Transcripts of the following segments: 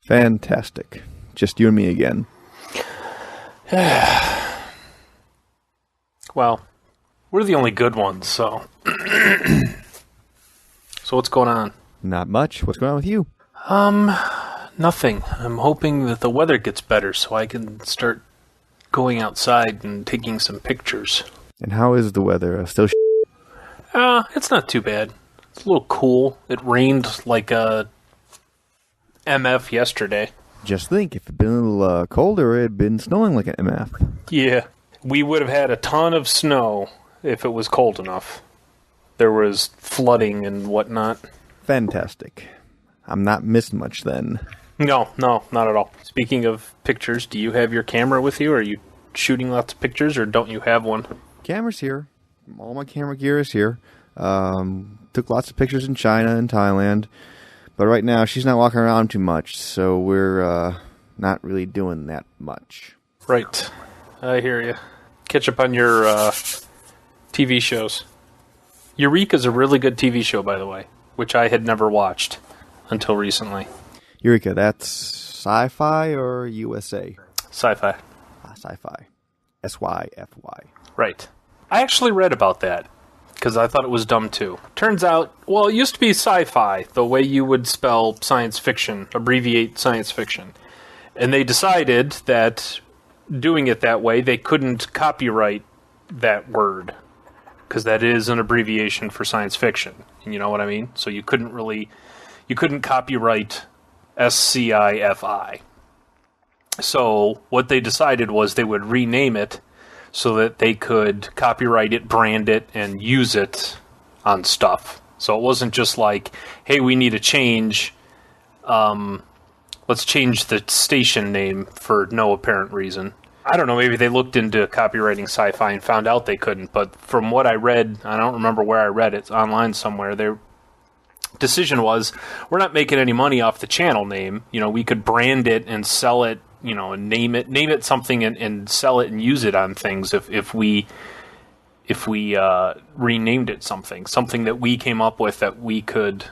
Fantastic. Just you and me again. Well, we're the only good ones, so... So what's going on? Not much. What's going on with you? Nothing. I'm hoping that the weather gets better so I can start going outside and taking some pictures. And how is the weather? Still It's not too bad. It's a little cool. It rained like a MF yesterday. Just think, if it had been a little colder, it had been snowing like an MF. Yeah. We would have had a ton of snow if it was cold enough. There was flooding and whatnot. Fantastic. I'm not missing much then. No, not at all. Speaking of pictures, do you have your camera with you? Are you shooting lots of pictures, or don't you have one? Camera's here. All my camera gear is here. Took lots of pictures in China and Thailand. But right now, she's not walking around too much, so we're not really doing that much. Right. I hear you. Catch up on your TV shows. Eureka's a really good TV show, by the way, which I had never watched until recently. Eureka, that's Syfy or USA? Syfy. Syfy. SYFY. Right. I actually read about that, because I thought it was dumb too. Turns out, well, it used to be sci-fi, the way you would spell science fiction, abbreviate science fiction. And they decided that doing it that way, they couldn't copyright that word, because that is an abbreviation for science fiction. You know what I mean? So you couldn't copyright SCIFI. So what they decided was they would rename it so that they could copyright it, brand it, and use it on stuff. So it wasn't just like, hey, we need a change. Let's change the station name for no apparent reason. I don't know, maybe they looked into copywriting sci-fi and found out they couldn't, but from what I read, I don't remember where I read it, it's online somewhere, their decision was, we're not making any money off the channel name. You know, we could brand it and sell it, you know, and name it something and sell it and use it on things if we renamed it something that we came up with that we could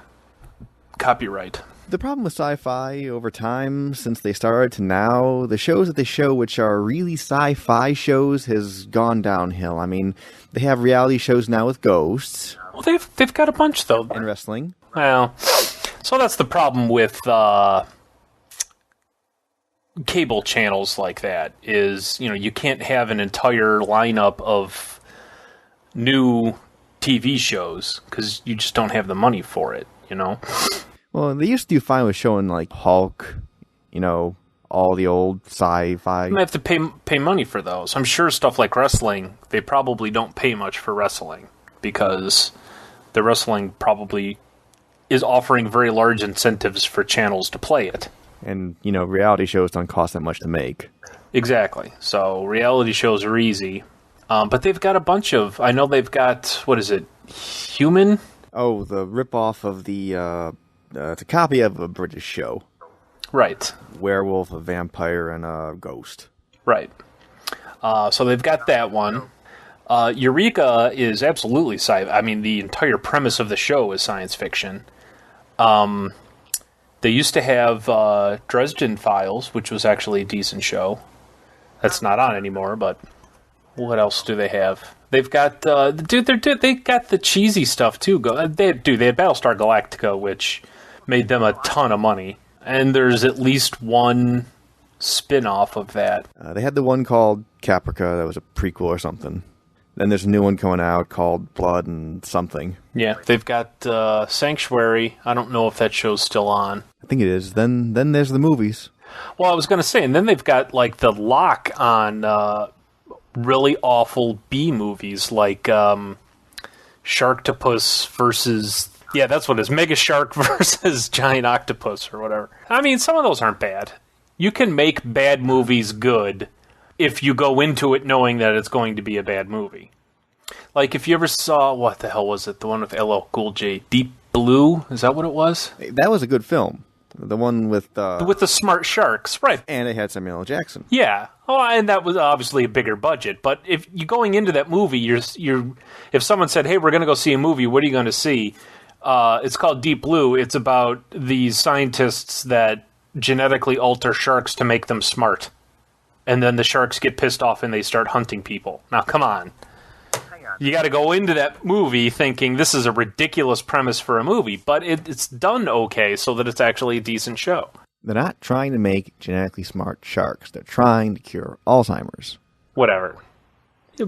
copyright. The problem with sci-fi over time, since they started to now, the shows that they show which are really sci-fi shows has gone downhill. I mean, they have reality shows now with ghosts. Well, they've got a bunch, though. And wrestling. Well, so that's the problem with cable channels like that, is, you know, you can't have an entire lineup of new TV shows, because you just don't have the money for it, you know? Well, they used to do fine with showing, like, Hulk, you know, all the old sci-fi. You have to pay money for those. I'm sure stuff like wrestling, they probably don't pay much for wrestling, because the wrestling probably is offering very large incentives for channels to play it. And, you know, reality shows don't cost that much to make. Exactly. So reality shows are easy. But they've got a bunch of... I know they've got... What is it? Human? Oh, the ripoff of the... it's a copy of a British show. Right. Werewolf, a vampire, and a ghost. Right. So they've got that one. Eureka is absolutely I mean, the entire premise of the show is science fiction. They used to have Dresden Files, which was actually a decent show. That's not on anymore, but what else do they have? They've got they got the cheesy stuff too. They had Battlestar Galactica, which made them a ton of money, and there's at least one spin-off of that. They had the one called Caprica that was a prequel or something. Then there's a new one coming out called Blood and something. Yeah, they've got Sanctuary. I don't know if that show's still on. I think it is. Then there's the movies. Well, I was going to say, and then they've got like the lock on really awful B movies, like Sharktopus versus... Yeah, that's what it is. Mega Shark versus Giant Octopus or whatever. I mean, some of those aren't bad. You can make bad movies good if you go into it knowing that it's going to be a bad movie. Like, if you ever saw... What the hell was it? The one with LL Cool J. Deep Blue? Is that what it was? That was a good film. The one with the smart sharks, right. And it had Samuel L. Jackson. Yeah. Oh, and that was obviously a bigger budget. But if you're going into that movie, you're if someone said, hey, we're going to go see a movie, what are you going to see? It's called Deep Blue. It's about these scientists that genetically alter sharks to make them smart. And then the sharks get pissed off and they start hunting people. Now, come on. You got to go into that movie thinking this is a ridiculous premise for a movie, but it's done okay so that it's actually a decent show. They're not trying to make genetically smart sharks. They're trying to cure Alzheimer's. Whatever.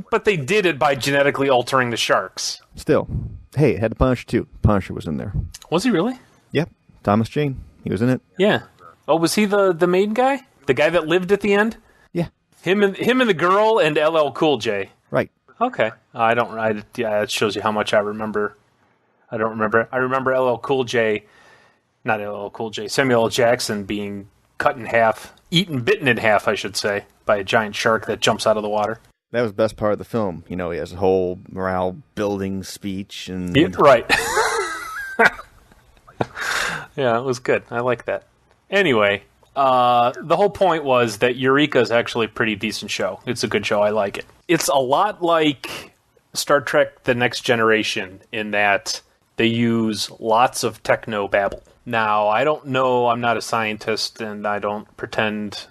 But they did it by genetically altering the sharks. Still. Hey, it had the Punisher too. Punisher was in there. Was he really? Yep. Thomas Jane. He was in it. Yeah. Oh, was he the main guy? The guy that lived at the end? Yeah. Him and the girl and LL Cool J. Right. Okay. Yeah, that shows you how much I remember. I don't remember. I remember LL Cool J, not LL Cool J, Samuel L. Jackson being cut in half, bitten in half, I should say, by a giant shark that jumps out of the water. That was the best part of the film. He has a whole morale building speech and Yeah, right. Yeah, it was good. I like that. Anyway, the whole point was that Eureka is actually a pretty decent show. It's a good show. I like it. It's a lot like Star Trek The Next Generation in that they use lots of techno babble. Now, I don't know. I'm not a scientist, and I don't pretend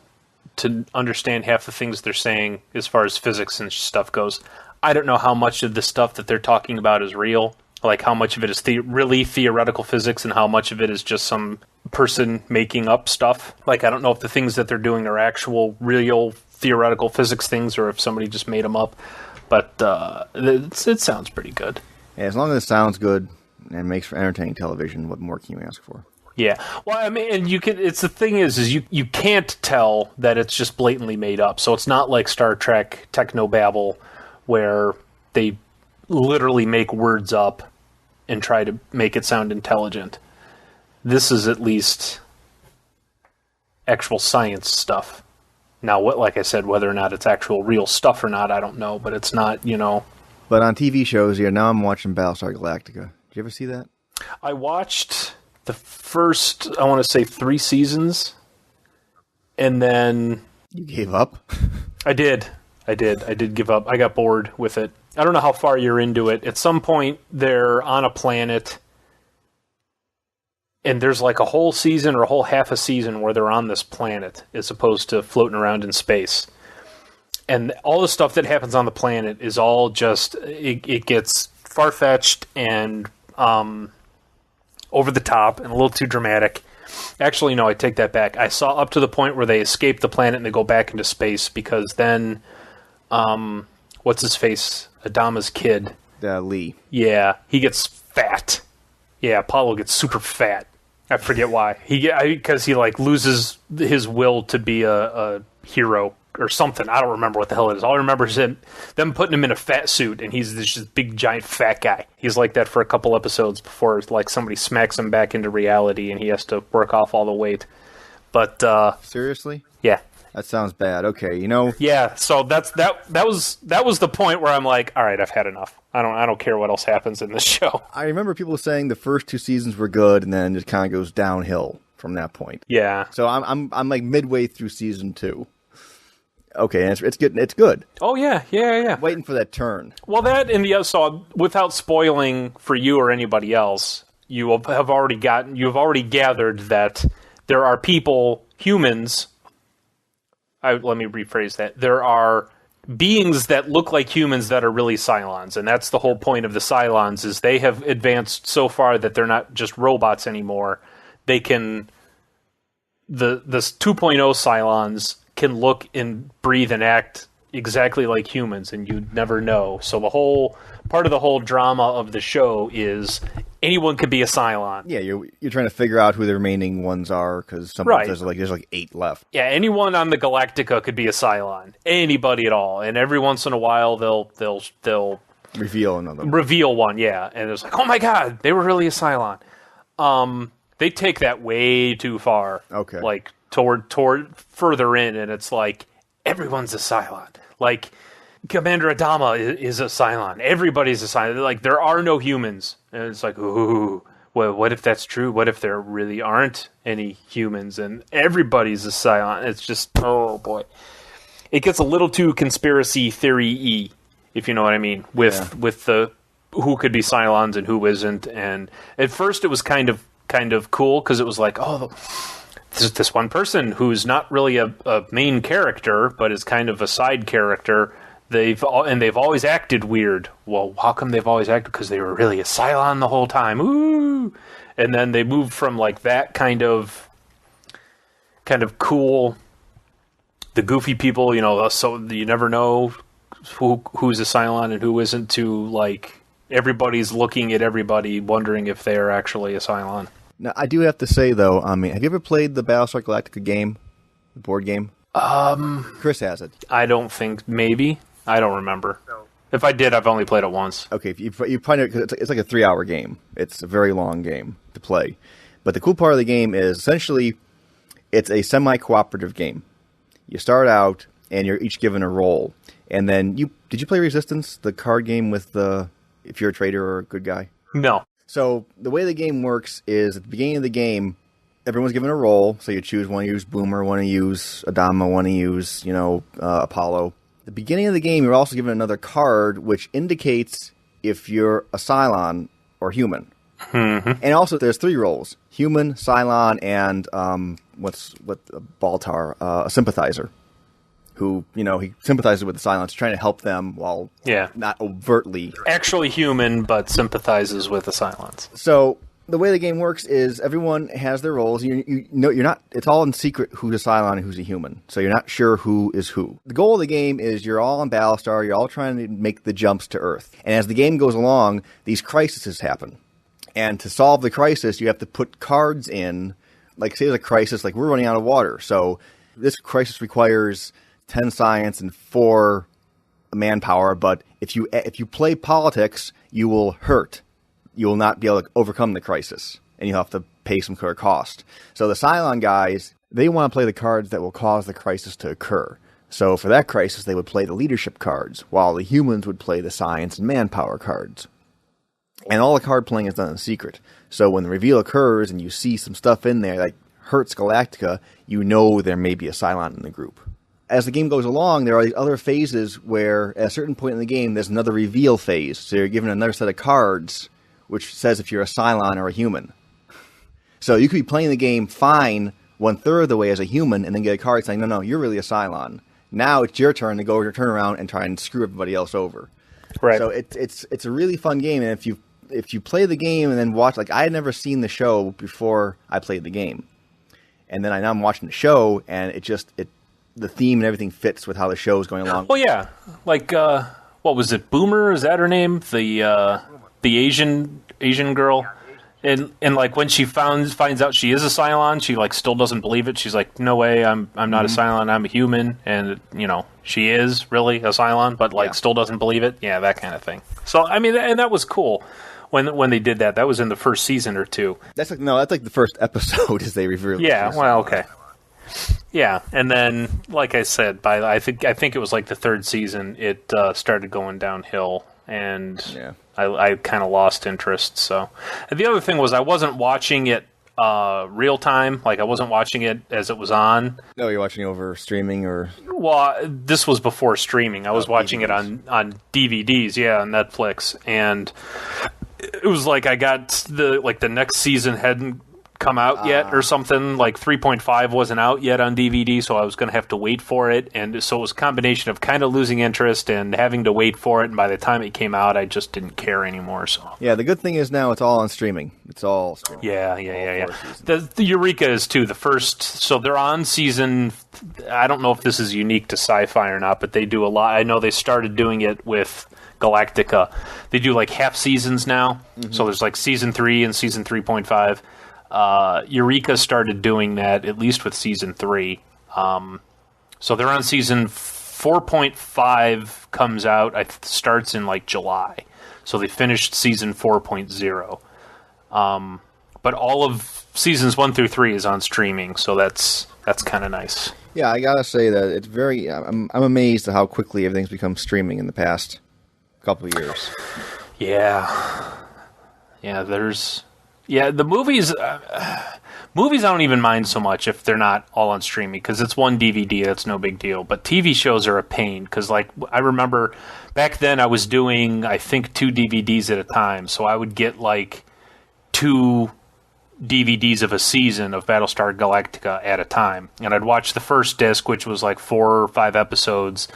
to understand half the things they're saying as far as physics and stuff goes. I don't know how much of the stuff that they're talking about is real. Like how much of it is really theoretical physics and how much of it is just some person making up stuff. Like I don't know if the things that they're doing are actual, real theoretical physics things or if somebody just made them up. But it sounds pretty good. Yeah, as long as it sounds good and makes for entertaining television, what more can you ask for? Yeah. Well, I mean, and you can. It's the thing is you can't tell that it's just blatantly made up. So it's not like Star Trek Technobabble, where they literally make words up and try to make it sound intelligent. This is at least actual science stuff. Now, like I said, whether or not it's actual real stuff or not, I don't know. But it's not, But on TV shows, now I'm watching Battlestar Galactica. Did you ever see that? I watched the first, I want to say 3 seasons, and then... You gave up? I did give up. I got bored with it. I don't know how far you're into it. At some point, they're on a planet, and there's like a whole season or a whole half a season where they're on this planet as opposed to floating around in space. And all the stuff that happens on the planet is all just... It gets far-fetched and... over the top and a little too dramatic. Actually, no, I take that back. I saw up to the point where they escape the planet and they go back into space because then, what's his face? Adama's kid. Lee. Yeah, he gets fat. Yeah, Apollo gets super fat. I forget why. Because he loses his will to be a hero or something. I don't remember what the hell it is. All I remember is them putting him in a fat suit, and he's this just big, giant, fat guy. He's like that for a couple episodes before somebody smacks him back into reality, and he has to work off all the weight. But seriously? Yeah. That sounds bad. Okay, Yeah, so that was the point where I'm like, all right, I've had enough. I don't care what else happens in this show. I remember people saying the first 2 seasons were good, and then it kind of goes downhill from that point. Yeah. So I'm like midway through season 2. Okay, and it's good. It's good. Oh yeah. Waiting for that turn. Well, that and the other. So, without spoiling for you or anybody else, you have already gathered that there are humans. Let me rephrase that. There are beings that look like humans that are really Cylons, and that's the whole point of the Cylons. Is they have advanced so far that they're not just robots anymore. They can the 2.0 Cylons can look and breathe and act exactly like humans, and you'd never know. So part of the whole drama of the show is anyone could be a Cylon. Yeah, you're trying to figure out who the remaining ones are because there's 8 left. Yeah, anyone on the Galactica could be a Cylon. Anybody at all, and every once in a while they'll reveal another. Reveal one, yeah, and it's like, oh my god, they were really a Cylon. They take that way too far. Okay, toward further in, and it's like everyone's a Cylon. Like Commander Adama is a Cylon. Everybody's a Cylon. Like there are no humans, and it's like, ooh, well, what if that's true? What if there really aren't any humans and everybody's a Cylon? It's just, oh boy, it gets a little too conspiracy theory-y, if you know what I mean, with the who could be Cylons and who isn't. And at first, it was kind of cool because it was like, oh, this one person who's not really a main character, but is kind of a side character. They've always acted weird. Well, how come they've always acted? Because they were really a Cylon the whole time. Ooh! And then they moved from like that kind of cool, the goofy people, so you never know who's a Cylon and who isn't, to like everybody's looking at everybody wondering if they're actually a Cylon. Now, I do have to say, though, have you ever played the Battlestar Galactica game, the board game? Chris has it. I don't think, maybe. I don't remember. If I did, I've only played it once. Okay, you probably, it's like a 3-hour game. It's a very long game to play. But the cool part of the game is, essentially, it's a semi-cooperative game. You start out, and you're each given a role. And then, did you play Resistance, the card game with if you're a traitor or a good guy? No. So, the way the game works is, at the beginning of the game, everyone's given a role. So you choose, want to use Boomer, want to use Adama, want to use, Apollo. At the beginning of the game, you're also given another card, which indicates if you're a Cylon or human. Mm-hmm. And also, there's 3 roles: human, Cylon, and Baltar, a sympathizer, who he sympathizes with the Cylons, trying to help them while not overtly actually human, but sympathizes with the Cylons. So the way the game works is everyone has their roles. You're not. It's all in secret who's a Cylon and who's a human. So you're not sure who is who. The goal of the game is you're all on Battlestar. You're all trying to make the jumps to Earth. And as the game goes along, these crises happen. And to solve the crisis, you have to put cards in. Like, say there's a crisis, like we're running out of water. So this crisis requires 10 science and 4 manpower. But if you play politics, you will hurt. You will not be able to overcome the crisis, and you'll have to pay some sort of cost. So the Cylon guys, they want to play the cards that will cause the crisis to occur. So for that crisis, they would play the leadership cards, while the humans would play the science and manpower cards. And all the card playing is done in secret. So when the reveal occurs and you see some stuff in there that hurts Galactica, you know there may be a Cylon in the group. As the game goes along, there are these other phases where, at a certain point in the game, there's another reveal phase. So you're given another set of cards which says if you're a Cylon or a human. So you could be playing the game fine 1/3 of the way as a human, and then get a card saying, no, you're really a Cylon. Now it's your turn to go turn around and try and screw everybody else over. Right. So it's a really fun game, and if you play the game and then watch, like I had never seen the show before I played the game, and then now I'm watching the show, and the theme and everything fits with how the show is going along. Well, yeah, like what was it? Boomer, is that her name? The Asian girl, and like when she finds out she is a Cylon, she like still doesn't believe it. She's like, no way, I'm not a Cylon, I'm a human, and she is really a Cylon, but like still doesn't believe it. Yeah, that kind of thing. So I mean, and that was cool when they did that. That was in the first season or 2. That's like the first episode as they revealed. Yeah, well, okay. Yeah, and then like I said, I think it was like the 3rd season, it started going downhill, and I kind of lost interest. So, and the other thing was I wasn't watching it real time. Like I wasn't watching it as it was on. No, you're watching over streaming or. Well, this was before streaming. I was watching DVDs. It on DVDs, on Netflix, and it was like I got the next season hadn't come out yet or something. Like 3.5 wasn't out yet on DVD, so I was going to have to wait for it, and so it was a combination of kind of losing interest and having to wait for it, and by the time it came out I just didn't care anymore. So yeah, the good thing is now it's all on streaming. It's all streaming. Yeah. The Eureka is too, the first, so they're on season, I don't know if this is unique to Syfy or not, but they do a lot. I know they started doing it with Galactica. They do like half seasons now. So there's like season 3 and season 3.5. Eureka started doing that, at least with season 3. So they're on season 4.5 comes out, starts in like July. So they finished season 4.0. But all of seasons 1 through 3 is on streaming, so that's kind of nice. Yeah, I gotta say that it's very. I'm amazed at how quickly everything's become streaming in the past couple of years. Yeah. The movies. Movies I don't even mind so much if they're not all on streaming, because it's one DVD, that's no big deal. But TV shows are a pain, because like I remember back then I was doing, I think, 2 DVDs at a time, so I would get like 2 DVDs of a season of Battlestar Galactica at a time. And I'd watch the first disc, which was like 4 or 5 episodes,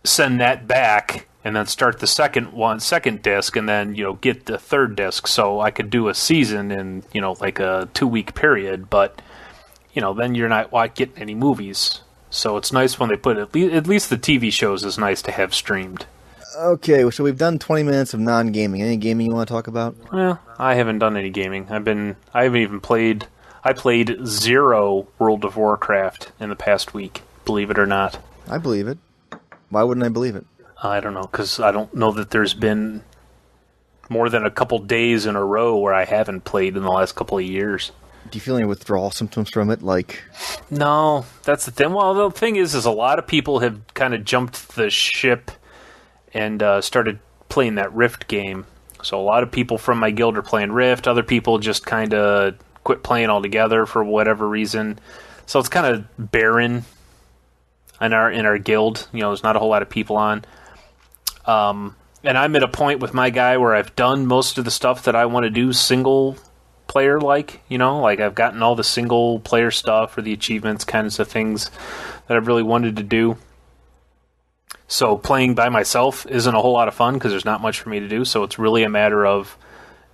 send that back, and then start the second disc, and then, get the third disc. So I could do a season in, like a 2-week period, but, then you're not getting any movies. So it's nice when they put at least the TV shows is nice to have streamed. Okay, so we've done 20 minutes of non-gaming. Any gaming you want to talk about? Well, I haven't done any gaming. I haven't even played. I played 0 World of Warcraft in the past week. Believe it or not. I believe it. Why wouldn't I believe it? I don't know, because I don't know that there's been more than a couple days in a row where I haven't played in the last couple of years. Do you feel any withdrawal symptoms from it? No, that's the thing. Well, the thing is a lot of people have kind of jumped the ship and started playing that Rift game. So a lot of people from my guild are playing Rift. Other people just kind of quit playing altogether for whatever reason. So it's kind of barren in our guild. There's not a whole lot of people on. And I'm at a point with my guy where I've done most of the stuff that I want to do single player like I've gotten all the single player stuff or the achievements kinds of things that I've really wanted to do. So playing by myself isn't a whole lot of fun because there's not much for me to do. So it's really a matter of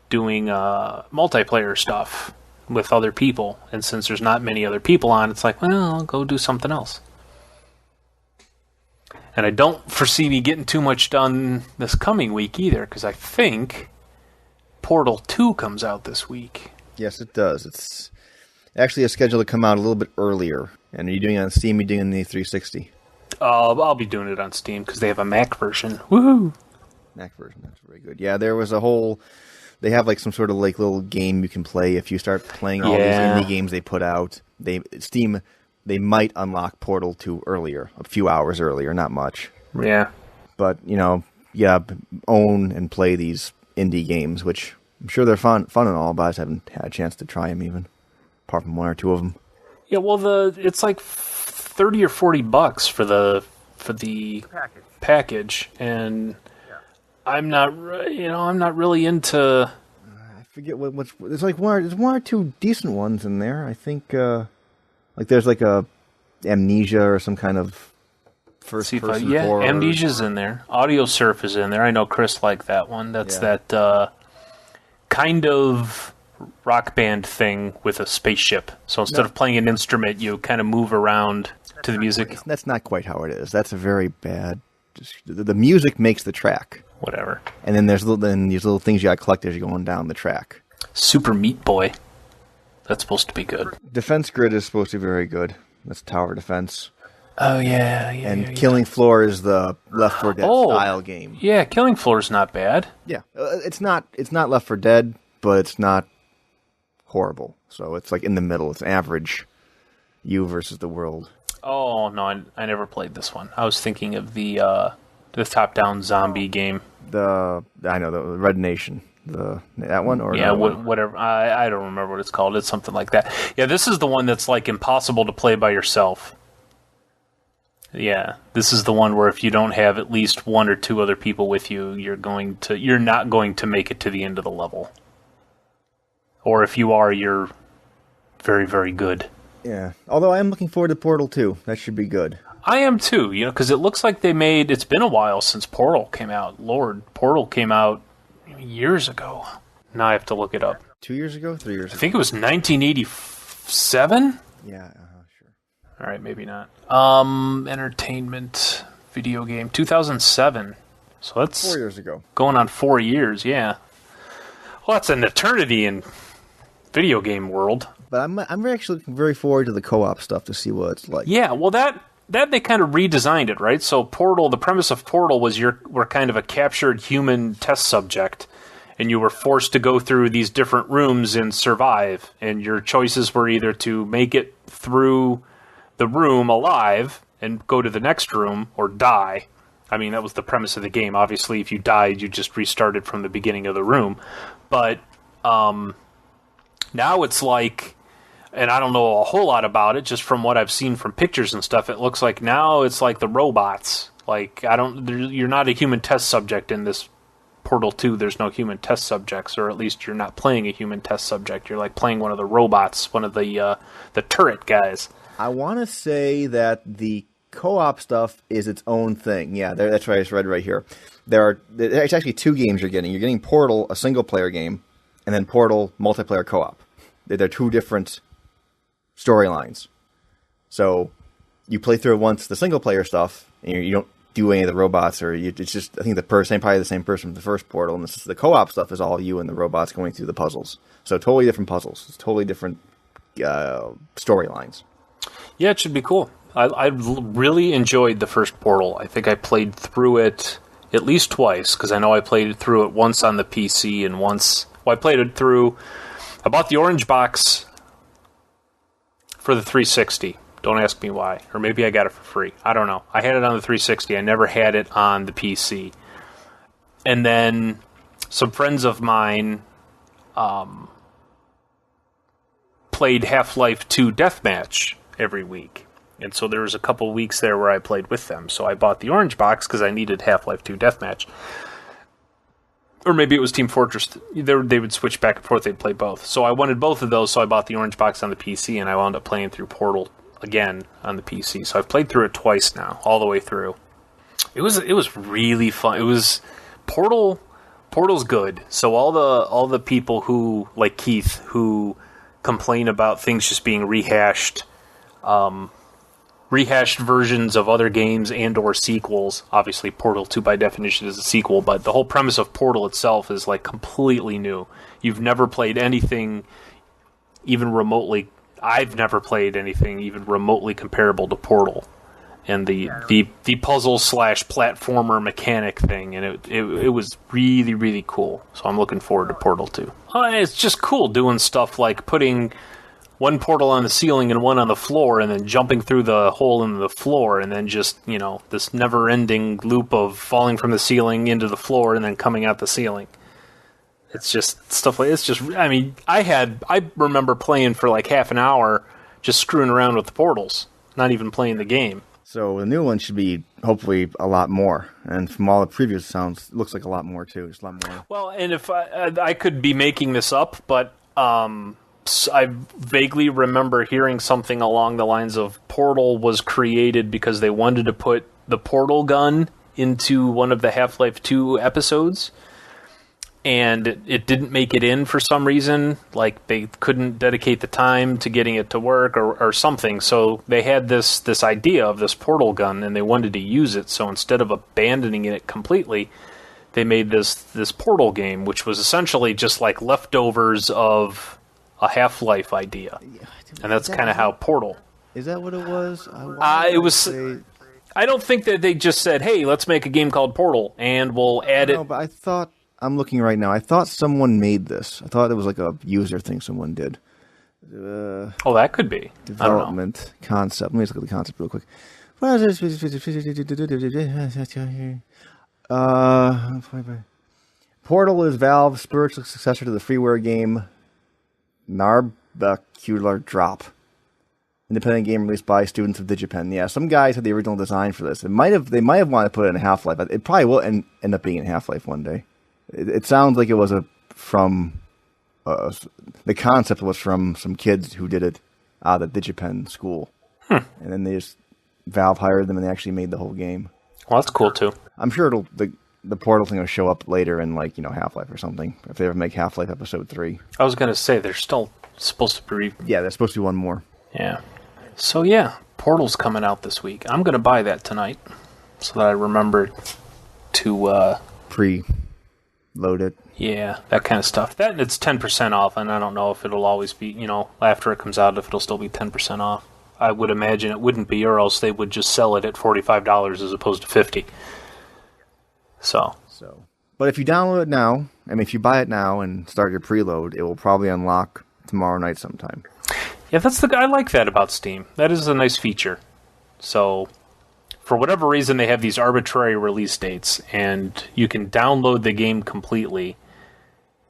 doing multiplayer stuff with other people. And since there's not many other people on, it's like, well, I'll go do something else. And I don't foresee me getting too much done this coming week either, because I think Portal 2 comes out this week. Yes, it does. It's actually scheduled to come out a little bit earlier. And are you doing it on Steam or are you doing it on the 360? I'll be doing it on Steam because they have a Mac version. Woohoo! Mac version, that's very good. Yeah, there was they have some sort of little game you can play if you start playing all these indie games they put out. Steam, they might unlock Portal 2 earlier, a few hours earlier, not much. Yeah. But, own and play these indie games, which I'm sure they're fun and all, but I just haven't had a chance to try them even, apart from 1 or 2 of them. Yeah, well, it's like $30 or $40 for the package, and I'm not really into. I forget what's there's there's 1 or 2 decent ones in there. I think there's a Amnesia or some kind of first person horror. Yeah, Amnesia's in there. Audio Surf is in there. I know Chris liked that one. That's that kind of rock band thing with a spaceship. So instead of playing an instrument, you kind of move around to the music. That's not quite how it is. That's a very bad. The music makes the track. Whatever. And then there's these little things you got to collect as you're going down the track. Super Meat Boy. That's supposed to be good. Defense Grid is supposed to be very good. That's tower defense. Oh yeah. And Killing Floor is the Left 4 Dead style game. Yeah, Killing Floor is not bad. Yeah, it's not Left 4 Dead, but it's not horrible. So it's in the middle. It's average. You versus the world. Oh no, I never played this one. I was thinking of the top-down zombie game. I know the Red Nation. That one or whatever. I don't remember what it's called. It's something like that. Yeah, this is the one that's impossible to play by yourself. Yeah, this is the one where if you don't have at least 1 or 2 other people with you, you're not going to make it to the end of the level. Or if you are, you're very, very good. Yeah, although I am looking forward to Portal 2. That should be good. I am too, because it looks like it's been a while since Portal came out. Lord, Portal came out years ago. Now I have to look it up. 2 years ago? 3 years ago? I think it was 1987? Yeah, sure. All right, maybe not. Entertainment video game, 2007. So that's 4 years ago. Going on 4 years, yeah. Well, that's an eternity in video game world. But I'm actually looking very forward to the co-op stuff to see what it's like. Yeah, well, that they kind of redesigned it, right? So Portal, the premise of Portal was we're kind of a captured human test subject, and you were forced to go through these different rooms and survive. And your choices were either to make it through the room alive and go to the next room, or die. I mean, that was the premise of the game. Obviously, if you died, you just restarted from the beginning of the room. But now it's and I don't know a whole lot about it, just from what I've seen from pictures and stuff, it looks now it's the robots. You're not a human test subject in this Portal 2, there's no human test subjects, or at least you're not playing a human test subject. You're like playing one of the robots, one of the turret guys. I want to say that the co-op stuff is its own thing. Yeah, that's right. It's read right here. It's actually 2 games you're getting. You're getting Portal, a single-player game, and then Portal multiplayer co-op. They're 2 different storylines. So you play through once the single-player stuff, and you don't do any of the robots, it's just, I think probably the same person from the first Portal, and the co-op stuff is all you and the robots going through the puzzles. So totally different puzzles. It's totally different storylines. Yeah, it should be cool. I really enjoyed the first Portal. I think I played through it at least twice, because I know I played through it once on the PC and once... Well, I played it through... I bought the orange box for the 360. Don't ask me why. Or maybe I got it for free. I don't know. I had it on the 360. I never had it on the PC. And then some friends of mine played Half-Life 2 Deathmatch every week. And so there was a couple weeks there where I played with them. So I bought the orange box because I needed Half-Life 2 Deathmatch. Or maybe it was Team Fortress. They would switch back and forth. They'd play both. So I wanted both of those, so I bought the orange box on the PC, and I wound up playing through Portal again on the PC. So I've played through it twice now, all the way through. It was really fun. It was Portal's good. So all the people who, like Keith, who complain about things just being rehashed versions of other games and or sequels. Obviously, Portal 2 by definition is a sequel, but the whole premise of Portal itself is like completely new. You've never played anything even remotely... I've never played anything even remotely comparable to Portal. And the puzzle/platformer mechanic thing, and it was really, really cool. So I'm looking forward to Portal 2. It's just cool doing stuff like putting one portal on the ceiling and one on the floor, and then jumping through the hole in the floor, and then just, this never-ending loop of falling from the ceiling into the floor and then coming out the ceiling. It's just stuff like, I remember playing for like half an hour just screwing around with the portals, not even playing the game. So the new one should be hopefully a lot more, and from all the previous sounds, it looks like a lot more too. Just a lot more. Well, and if I could be making this up, but I vaguely remember hearing something along the lines of Portal was created because they wanted to put the portal gun into one of the Half-Life 2 episodes, and it didn't make it in for some reason. Like, they couldn't dedicate the time to getting it to work or something. So they had this idea of this portal gun, and they wanted to use it. So instead of abandoning it completely, they made this Portal game, which was essentially just like leftovers of a Half-Life idea. And that's kind of how Portal... Is that what it was? It was... I don't think that they just said, hey, let's make a game called Portal, and we'll add it... No, but I thought... I'm looking right now. I thought someone made this. I thought it was like a user thing someone did. That could be. Development concept. Let me just look at the concept real quick. Portal is Valve's spiritual successor to the freeware game Narbacular Drop. Independent game released by students of Digipen. Yeah, some guys had the original design for this. They might have wanted to put it in Half-Life. It probably will end up being in Half-Life one day. It sounds like it was the concept was from some kids who did it out of the Digipen school. And then Valve hired them and they actually made the whole game. Well, that's cool too. I'm sure the Portal thing will show up later in Half-Life or something. If they ever make Half-Life Episode 3. I was going to say, there's still supposed to be... Yeah, there's supposed to be one more. Yeah. So yeah, Portal's coming out this week. I'm going to buy that tonight so that I remember to... Pre-load it. Yeah, that kind of stuff. That it's 10% off, and I don't know if it'll always be, after it comes out, if it'll still be 10% off. I would imagine it wouldn't be, or else they would just sell it at $45 as opposed to $50. So. But if you download it now, if you buy it now and start your preload, it will probably unlock tomorrow night sometime. Yeah, I like that about Steam. That is a nice feature. So, for whatever reason, they have these arbitrary release dates, and you can download the game completely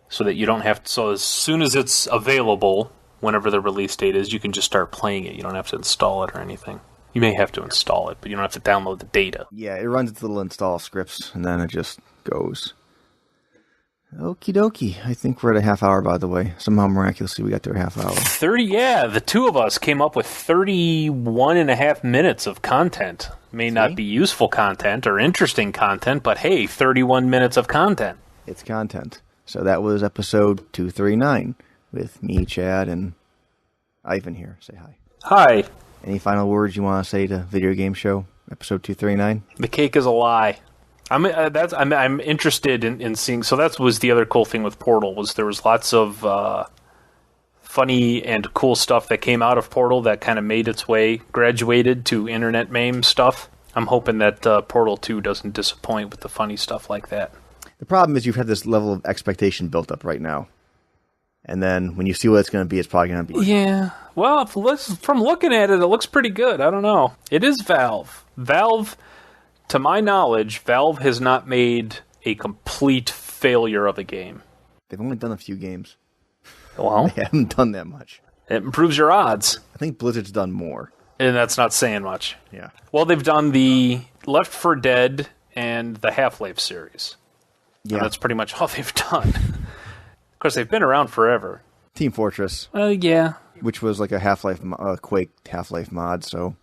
so that you don't have to... So as soon as it's available, whenever the release date is, you can just start playing it. You don't have to install it or anything. You may have to install it, but you don't have to download the data. Yeah, it runs its little install scripts, and then it just goes. Okie dokie. I think we're at a half hour, by the way. Somehow miraculously we got to a half hour. 30, yeah. The two of us came up with 31 and a half minutes of content. May not be useful content or interesting content, but hey, 31 minutes of content. It's content. So that was episode 239 with me, Chad, and Ivan here. Say hi. Hi. Any final words you want to say to Video Game Show, episode 239? The cake is a lie. I'm interested in seeing. So that was the other cool thing with Portal, was there was lots of funny and cool stuff that came out of Portal that kind of made its way, graduated to internet meme stuff. I'm hoping that Portal 2 doesn't disappoint with the funny stuff like that. The problem is you've had this level of expectation built up right now. And then when you see what it's going to be, it's probably going to be... Yeah. Well, from looking at it, it looks pretty good. I don't know. It is Valve. Valve, to my knowledge, Valve has not made a complete failure of a game. They've only done a few games. Well, They haven't done that much. it improves your odds. I think Blizzard's done more. And that's not saying much. Yeah. Well, they've done the Left 4 Dead and the Half-Life series. Yeah. And that's pretty much all they've done. Of course, they've been around forever. Team Fortress. Yeah. Which was like a Half-Life, Quake Half-Life mod, so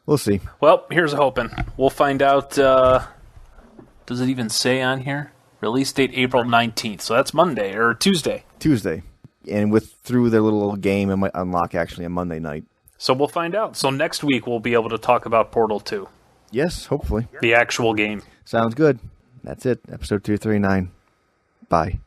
we'll see. Well, here's hoping. We'll find out, does it even say on here? Release date April 19th, so that's Monday, or Tuesday. Tuesday. And through their little game, it might unlock actually a Monday night. So we'll find out. So next week we'll be able to talk about Portal 2. Yes, hopefully. The actual game. Sounds good. That's it. Episode 239. Bye.